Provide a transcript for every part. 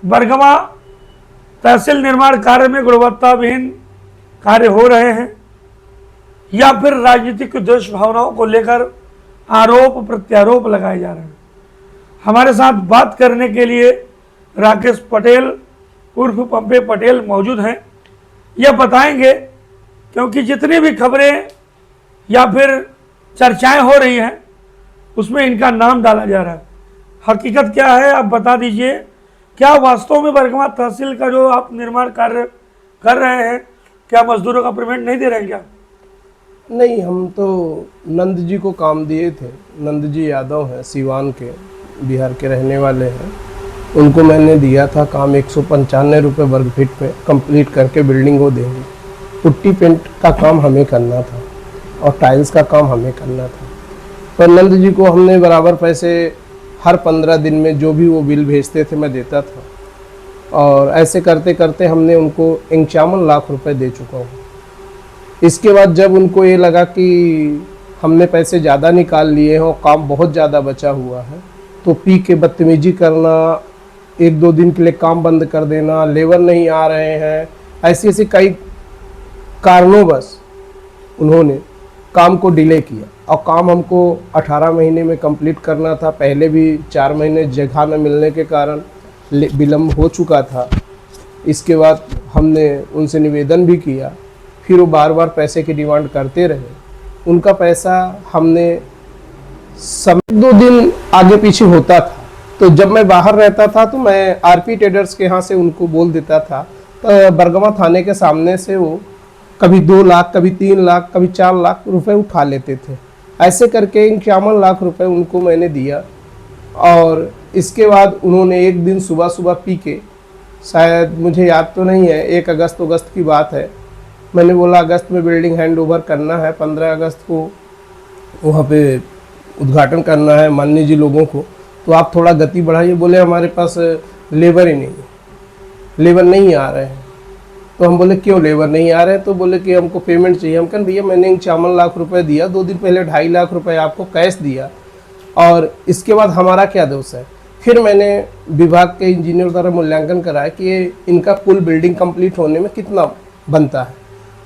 बरगवा तहसील निर्माण कार्य में गुणवत्ताविहीन कार्य हो रहे हैं या फिर राजनीतिक द्वेष भावनाओं को लेकर आरोप प्रत्यारोप लगाए जा रहे हैं। हमारे साथ बात करने के लिए राकेश पटेल उर्फ पंपे पटेल मौजूद हैं। यह बताएंगे क्योंकि जितनी भी खबरें या फिर चर्चाएं हो रही हैं उसमें इनका नाम डाला जा रहा है। हकीकत क्या है आप बता दीजिए। क्या वास्तव में बरगवा तहसील का जो आप निर्माण कार्य कर रहे हैं, क्या मजदूरों का पेमेंट नहीं दे रहे हैं क्या? नहीं, हम तो नंद जी को काम दिए थे। नंद जी यादव हैं, सीवान के, बिहार के रहने वाले हैं। उनको मैंने दिया था काम 195 रुपये वर्ग फीट में कंप्लीट करके बिल्डिंग को देंगे। पुट्टी पेंट का काम हमें करना था और टाइल्स का काम हमें करना था। पर नंद जी को हमने बराबर पैसे हर 15 दिन में जो भी वो बिल भेजते थे मैं देता था, और ऐसे करते करते हमने उनको 51 लाख रुपए दे चुका हूँ। इसके बाद जब उनको ये लगा कि हमने पैसे ज़्यादा निकाल लिए हैं और काम बहुत ज़्यादा बचा हुआ है, तो पी के बदतमीजी करना, 1-2 दिन के लिए काम बंद कर देना, लेबर नहीं आ रहे हैं, ऐसी कई कारणों बस उन्होंने काम को डिले किया। और काम हमको 18 महीने में कंप्लीट करना था। पहले भी 4 महीने जगह न मिलने के कारण विलम्ब हो चुका था। इसके बाद हमने उनसे निवेदन भी किया, फिर वो बार बार पैसे की डिमांड करते रहे। उनका पैसा हमने समय 2 दिन आगे पीछे होता था। तो जब मैं बाहर रहता था तो मैं आरपी ट्रेडर्स के यहाँ से उनको बोल देता था, तो बरगवा थाने के सामने से वो कभी 2 लाख, कभी 3 लाख, कभी 4 लाख रुपए उठा लेते थे। ऐसे करके 51 लाख रुपए उनको मैंने दिया। और इसके बाद उन्होंने एक दिन सुबह सुबह पी के, शायद मुझे याद तो नहीं है, 1 अगस्त की बात है, मैंने बोला अगस्त में बिल्डिंग हैंड ओवर करना है, 15 अगस्त को वहाँ पे उद्घाटन करना है माननीय जी लोगों को, तो आप थोड़ा गति बढ़ाइए। बोले हमारे पास लेबर ही नहीं है, लेबर नहीं आ रहे हैं। तो हम बोले क्यों लेबर नहीं आ रहे हैं? तो बोले कि हमको पेमेंट चाहिए। हम कहें भैया मैंने 51 लाख रुपए दिया, 2 दिन पहले 2.5 लाख रुपए आपको कैश दिया, और इसके बाद हमारा क्या दोष है? फिर मैंने विभाग के इंजीनियर द्वारा मूल्यांकन कराया कि इनका कुल बिल्डिंग कंप्लीट होने में कितना बनता है।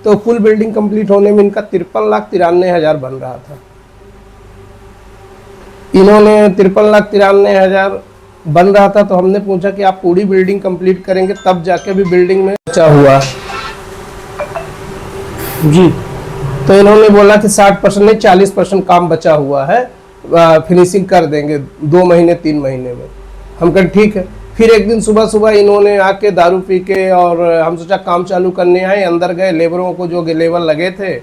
तो कुल बिल्डिंग कंप्लीट होने में इनका 53,93,000 बन रहा था। इन्होंने 53,93,000 बन रहा था। तो हमने पूछा कि आप पूरी बिल्डिंग कंप्लीट करेंगे तब जाके भी बिल्डिंग में बचा हुआ जी। तो इन्होंने बोला कि 60% नहीं 40% काम बचा हुआ है, फिनिशिंग कर देंगे 2 महीने 3 महीने में। हम कहें ठीक है। फिर एक दिन सुबह सुबह इन्होंने आके दारू पी के, और हम सोचा काम चालू करने आए, अंदर गए, लेबरों को जो लेबर लगे थे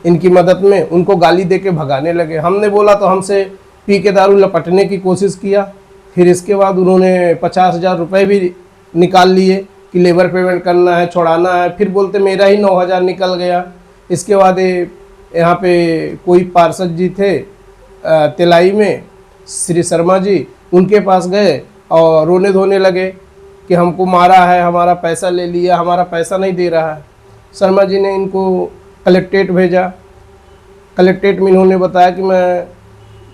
इनकी मदद में, उनको गाली दे के भगाने लगे। हमने बोला तो हमसे पी के दारू लपटने की कोशिश किया। फिर इसके बाद उन्होंने 50,000 रुपये भी निकाल लिए कि लेबर पेमेंट करना है, छोड़ाना है। फिर बोलते मेरा ही 9,000 निकल गया। इसके बाद यहाँ पे कोई पार्षद जी थे तिलाई में, श्री शर्मा जी, उनके पास गए और रोने धोने लगे कि हमको मारा है, हमारा पैसा ले लिया, हमारा पैसा नहीं दे रहा है। शर्मा जी ने इनको कलेक्ट्रेट भेजा। कलेक्ट्रेट में इन्होंने बताया कि मैं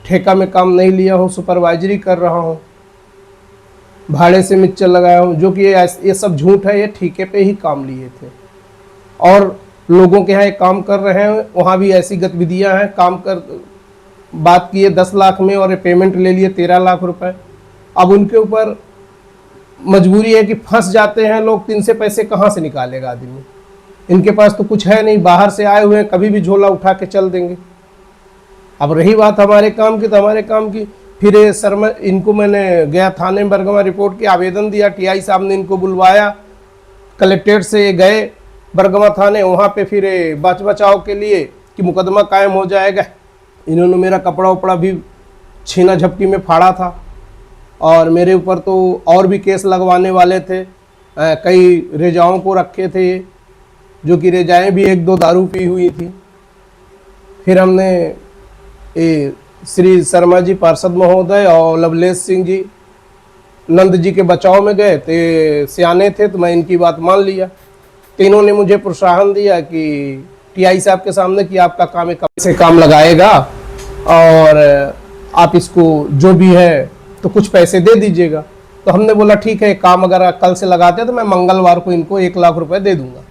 ठेका में काम नहीं लिया हूँ, सुपरवाइजरी कर रहा हूँ, भाड़े से मिक्सचर लगाया हूँ, जो कि ये सब झूठ है। ये ठेके पे ही काम लिए थे और लोगों के यहाँ काम कर रहे हैं, वहाँ भी ऐसी गतिविधियाँ हैं। काम कर बात किए 10 लाख में और पेमेंट ले लिए 13 लाख रुपए। अब उनके ऊपर मजबूरी है कि फंस जाते हैं लोग, तो इनसे पैसे कहाँ से निकालेगा आदमी? इनके पास तो कुछ है नहीं, बाहर से आए हुए हैं, कभी भी झोला उठा के चल देंगे। अब रही बात हमारे काम की, तो हमारे काम की फिर शर्मा, इनको मैंने गया थाने में बरगवा रिपोर्ट की आवेदन दिया। टीआई साहब ने इनको बुलवाया, कलेक्ट्रेट से गए बरगवा थाने, वहाँ पे फिर बचाव के लिए कि मुकदमा कायम हो जाएगा। इन्होंने मेरा कपड़ा उपड़ा भी छीना झपटी में फाड़ा था, और मेरे ऊपर तो और भी केस लगवाने वाले थे। कई रेजाओं को रखे थे, जो कि रेजाएँ भी 1-2 दारू पी हुई थी। फिर हमने श्री शर्मा जी पार्षद महोदय और लवलेश सिंह जी नंद जी के बचाव में गए, तो सियाने थे, तो मैं इनकी बात मान लिया। तो इन्होंने मुझे प्रोत्साहन दिया कि टीआई साहब के सामने कि आपका काम एक से काम लगाएगा और आप इसको जो भी है तो कुछ पैसे दे दीजिएगा। तो हमने बोला ठीक है, काम अगर कल से लगाते हैं तो मैं मंगलवार को इनको 1 लाख रुपए दे दूंगा।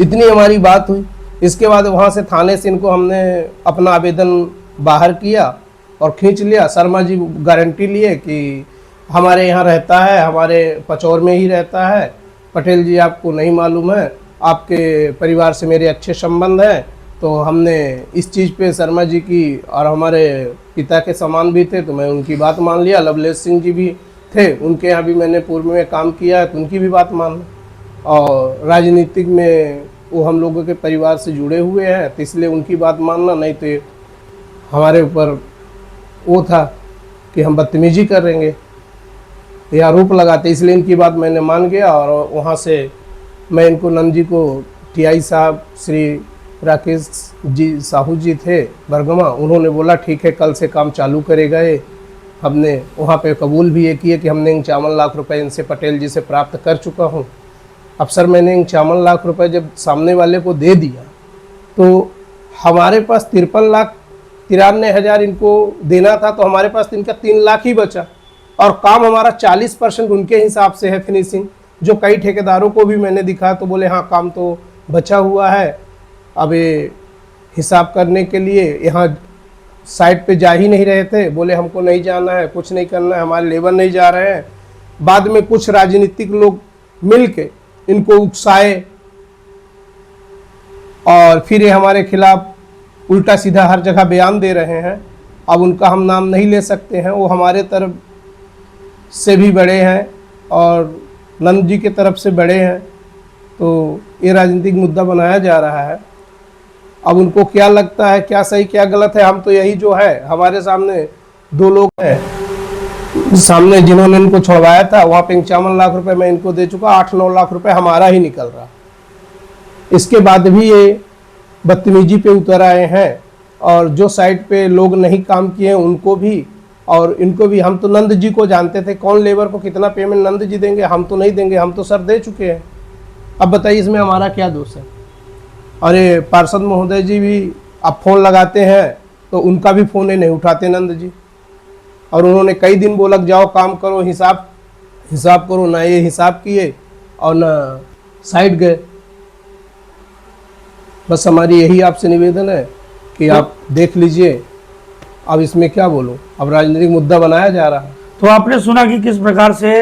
इतनी हमारी बात हुई। इसके बाद वहाँ से थाने से इनको हमने अपना आवेदन बाहर किया और खींच लिया। शर्मा जी गारंटी लिए कि हमारे यहाँ रहता है, हमारे पचौर में ही रहता है, पटेल जी आपको नहीं मालूम है, आपके परिवार से मेरे अच्छे संबंध हैं। तो हमने इस चीज़ पे शर्मा जी की, और हमारे पिता के समान भी थे तो मैं उनकी बात मान लिया। लवलेश सिंह जी भी थे, उनके यहाँ भी मैंने पूर्व में काम किया है तो उनकी भी बात मान ली। और राजनीतिक में वो हम लोगों के परिवार से जुड़े हुए हैं तो इसलिए उनकी बात मानना, नहीं तो हमारे ऊपर वो था कि हम बदतमीजी करेंगे, ये आरोप लगाते। इसलिए इनकी बात मैंने मान गया और वहाँ से मैं इनको नंद जी को टीआई साहब श्री राकेश जी साहू जी थे बरगमा, उन्होंने बोला ठीक है कल से काम चालू करेगा ये। हमने वहाँ पे कबूल भी ये किए कि हमने 51 लाख रुपए इनसे पटेल जी से प्राप्त कर चुका हूँ। अब सर मैंने 51 लाख रुपए जब सामने वाले को दे दिया तो हमारे पास 53,93,000 इनको देना था, तो हमारे पास इनका 3 लाख ही बचा और काम हमारा 40% उनके हिसाब से है फिनिशिंग। जो कई ठेकेदारों को भी मैंने दिखा तो बोले हाँ काम तो बचा हुआ है। अब ये हिसाब करने के लिए यहाँ साइट पे जा ही नहीं रहे थे, बोले हमको नहीं जाना है, कुछ नहीं करना है, हमारे लेबर नहीं जा रहे हैं। बाद में कुछ राजनीतिक लोग मिल के इनको उकसाए और फिर ये हमारे खिलाफ उल्टा सीधा हर जगह बयान दे रहे हैं। अब उनका हम नाम नहीं ले सकते हैं, वो हमारे तरफ से भी बड़े हैं और नंद जी के तरफ से बड़े हैं, तो ये राजनीतिक मुद्दा बनाया जा रहा है। अब उनको क्या लगता है क्या सही क्या गलत है, हम तो यही जो है, हमारे सामने 2 लोग हैं सामने जिन्होंने इनको छोड़वाया था, वहाँ पे 51 लाख रुपए मैं इनको दे चुका, 8-9 लाख रुपए हमारा ही निकल रहा। इसके बाद भी ये बदतमीजी पे उतर आए हैं और जो साइट पे लोग नहीं काम किए हैं उनको भी और इनको भी। हम तो नंद जी को जानते थे, कौन लेबर को कितना पेमेंट नंद जी देंगे, हम तो नहीं देंगे, हम तो सर दे चुके हैं। अब बताइए इसमें हमारा क्या दोष है। और ये पार्षद महोदय जी भी अब फ़ोन लगाते हैं तो उनका भी फ़ोन नहीं उठाते नंद जी, और उन्होंने कई दिन बोला जाओ काम करो, हिसाब करो, ना ये हिसाब किए और ना साइड गए। बस हमारी यही आपसे निवेदन है कि आप देख लीजिए। अब इसमें क्या बोलूं, अब राजनीतिक मुद्दा बनाया जा रहा है। तो आपने सुना कि किस प्रकार से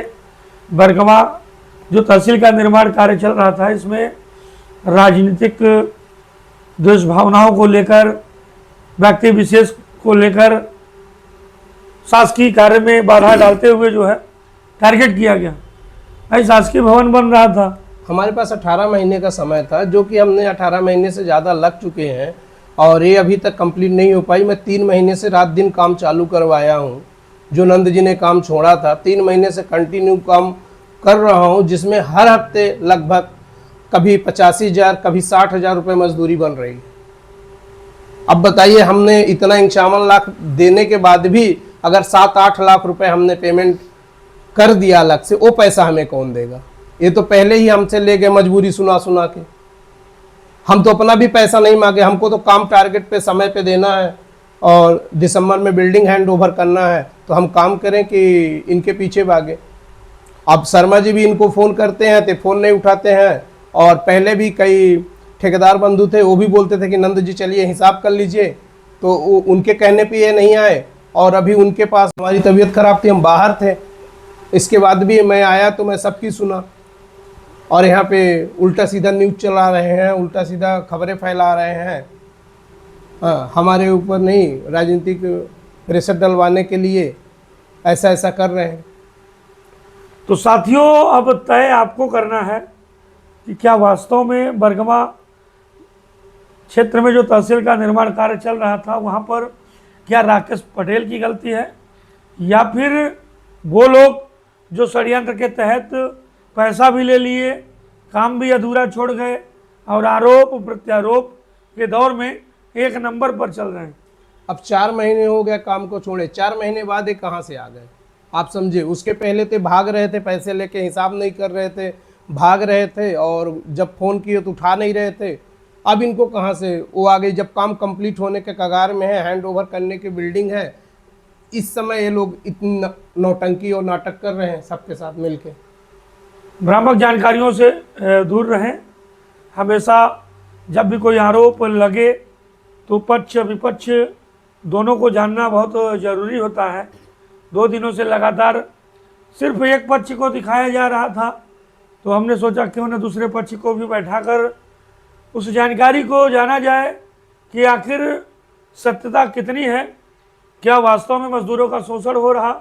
बरगमा जो तहसील का निर्माण कार्य चल रहा था, इसमें राजनीतिक दुष्भावनाओं को लेकर, व्यक्ति विशेष को लेकर शासकीय कार्य में बाधा डालते हुए जो है टारगेट किया गया। भाई शासकीय भवन बन रहा था, हमारे पास 18 महीने का समय था, जो कि हमने 18 महीने से ज़्यादा लग चुके हैं और ये अभी तक कंप्लीट नहीं हो पाई। मैं 3 महीने से रात दिन काम चालू करवाया हूँ। जो नंद जी ने काम छोड़ा था, 3 महीने से कंटिन्यू काम कर रहा हूँ, जिसमें हर हफ्ते लगभग कभी 85,000 कभी 60,000 रुपये मजदूरी बन रही है। अब बताइए हमने इतना 51 लाख देने के बाद भी अगर 7-8 लाख रुपए हमने पेमेंट कर दिया अलग से, वो पैसा हमें कौन देगा। ये तो पहले ही हमसे ले गए मजबूरी सुना सुना के। हम तो अपना भी पैसा नहीं मांगे, हमको तो काम टारगेट पे समय पे देना है और दिसंबर में बिल्डिंग हैंड ओवर करना है, तो हम काम करें कि इनके पीछे भागे। अब शर्मा जी भी इनको फ़ोन करते हैं तो फ़ोन नहीं उठाते हैं, और पहले भी कई ठेकेदार बंधु थे, वो भी बोलते थे कि नंद जी चलिए हिसाब कर लीजिए, तो उनके कहने पे ये नहीं आए। और अभी उनके पास हमारी तबीयत खराब थी, हम बाहर थे, इसके बाद भी मैं आया तो मैं सबकी सुना। और यहाँ पे उल्टा सीधा न्यूज़ चला रहे हैं, उल्टा सीधा खबरें फैला रहे हैं, हाँ हमारे ऊपर नहीं, राजनीतिक प्रेशर डलवाने के लिए ऐसा ऐसा कर रहे हैं। तो साथियों अब तय आपको करना है कि क्या वास्तव में बरगमा क्षेत्र में जो तहसील का निर्माण कार्य चल रहा था वहाँ पर क्या राकेश पटेल की गलती है, या फिर वो लोग जो षड्यंत्र के तहत पैसा भी ले लिए, काम भी अधूरा छोड़ गए और आरोप प्रत्यारोप के दौर में 1 नंबर पर चल रहे हैं। अब 4 महीने हो गए काम को छोड़े, 4 महीने बाद ये कहाँ से आ गए आप समझे। उसके पहले तो भाग रहे थे, पैसे लेके हिसाब नहीं कर रहे थे, भाग रहे थे, और जब फ़ोन किए तो उठा नहीं रहे थे। अब इनको कहाँ से वो आ गई, जब काम कंप्लीट होने के कगार में है, हैंड ओवर करने की बिल्डिंग है, इस समय ये लोग इतनी नौटंकी और नाटक कर रहे हैं सबके साथ मिलके। भ्रामक जानकारियों से दूर रहें। हमेशा जब भी कोई आरोप लगे तो पक्ष विपक्ष दोनों को जानना बहुत ज़रूरी होता है। 2 दिनों से लगातार सिर्फ एक पक्ष को दिखाया जा रहा था, तो हमने सोचा क्यों न दूसरे पक्ष को भी बैठाकर उस जानकारी को जाना जाए कि आखिर सत्यता कितनी है, क्या वास्तव में मजदूरों का शोषण हो रहा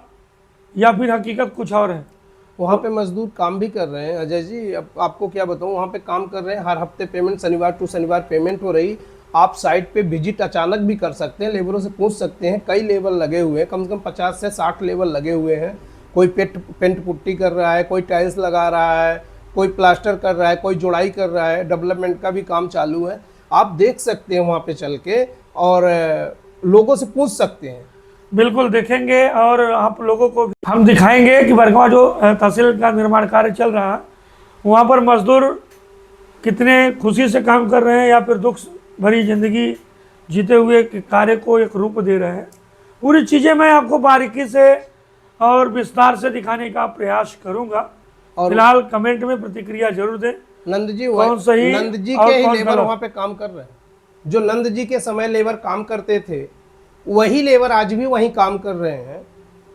या फिर हकीकत कुछ और है। वहाँ पे मजदूर काम भी कर रहे हैं अजय जी, अब आपको क्या बताऊँ, वहाँ पे काम कर रहे हैं, हर हफ्ते पेमेंट, शनिवार टू शनिवार पेमेंट हो रही। आप साइट पे विजिट अचानक भी कर सकते हैं, लेबरों से पूछ सकते हैं। कई लेबर लगे हुए हैं, कम से कम 50 से 60 लेबर लगे हुए हैं। कोई पेंट पुट्टी कर रहा है, कोई टाइल्स लगा रहा है, कोई प्लास्टर कर रहा है, कोई जुड़ाई कर रहा है, डेवलपमेंट का भी काम चालू है। आप देख सकते हैं वहाँ पे चल के, और लोगों से पूछ सकते हैं। बिल्कुल देखेंगे और आप लोगों को भी हम दिखाएंगे कि बरगांव जो तहसील का निर्माण कार्य चल रहा है, वहाँ पर मजदूर कितने खुशी से काम कर रहे हैं या फिर दुख भरी जिंदगी जीते हुए कार्य को एक रूप दे रहे हैं। पूरी चीज़ें मैं आपको बारीकी से और विस्तार से दिखाने का प्रयास करूंगा। और फिलहाल कमेंट में प्रतिक्रिया जरूर दें। नंद जी कौन सही नंद जी और के ही कौन लेबर गलत। वहाँ पे काम कर रहे हैं। जो नंद जी के समय लेबर काम करते थे वही लेबर आज भी वहीं काम कर रहे हैं,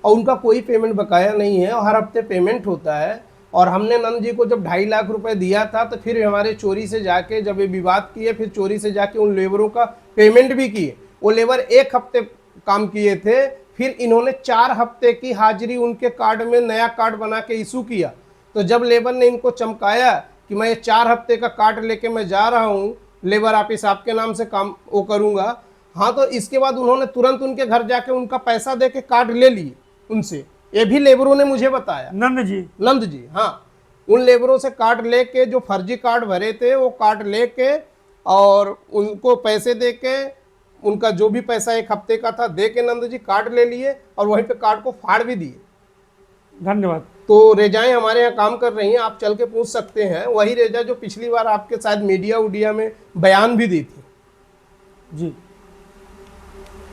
और उनका कोई पेमेंट बकाया नहीं है, और हर हफ्ते पेमेंट होता है। और हमने नंद जी को जब 2.5 लाख रुपए दिया था, तो फिर हमारे चोरी से जाके जब ये विवाद किए, फिर चोरी से जाके उन लेबरों का पेमेंट भी किए। वो लेबर 1 हफ्ते काम किए थे, फिर इन्होंने 4 हफ्ते की हाजिरी उनके कार्ड में नया कार्ड बना के इशू किया। तो जब लेबर ने इनको चमकाया कि मैं ये 4 हफ्ते का कार्ड लेके मैं जा रहा हूँ, लेबर ऑफिस आपके नाम से काम वो करूँगा, हाँ, तो इसके बाद उन्होंने तुरंत उनके घर जाके उनका पैसा दे के कार्ड ले लिए उनसे। ये भी लेबरों ने मुझे बताया। नंद जी, हाँ, उन लेबरों से कार्ड लेके, जो फर्जी कार्ड भरे थे वो कार्ड लेके, और उनको पैसे दे के, उनका जो भी पैसा 1 हफ्ते का था दे के नंद जी कार्ड ले लिए, और वहीं पे कार्ड को फाड़ भी दिए। धन्यवाद। तो रेजाएं हमारे यहाँ काम कर रही हैं, आप चल के पूछ सकते हैं। वही रेजा जो पिछली बार आपके शायद मीडिया उडिया में बयान भी दी थी जी।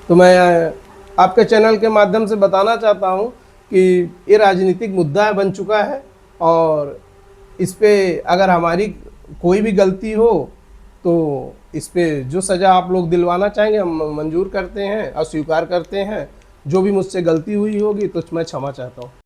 तो मैं आपके चैनल के माध्यम से बताना चाहता हूं कि ये राजनीतिक मुद्दा बन चुका है, और इस पे अगर हमारी कोई भी गलती हो तो इस पे जो सज़ा आप लोग दिलवाना चाहेंगे हम मंजूर करते हैं और स्वीकार करते हैं। जो भी मुझसे गलती हुई होगी तो मैं क्षमा चाहता हूँ।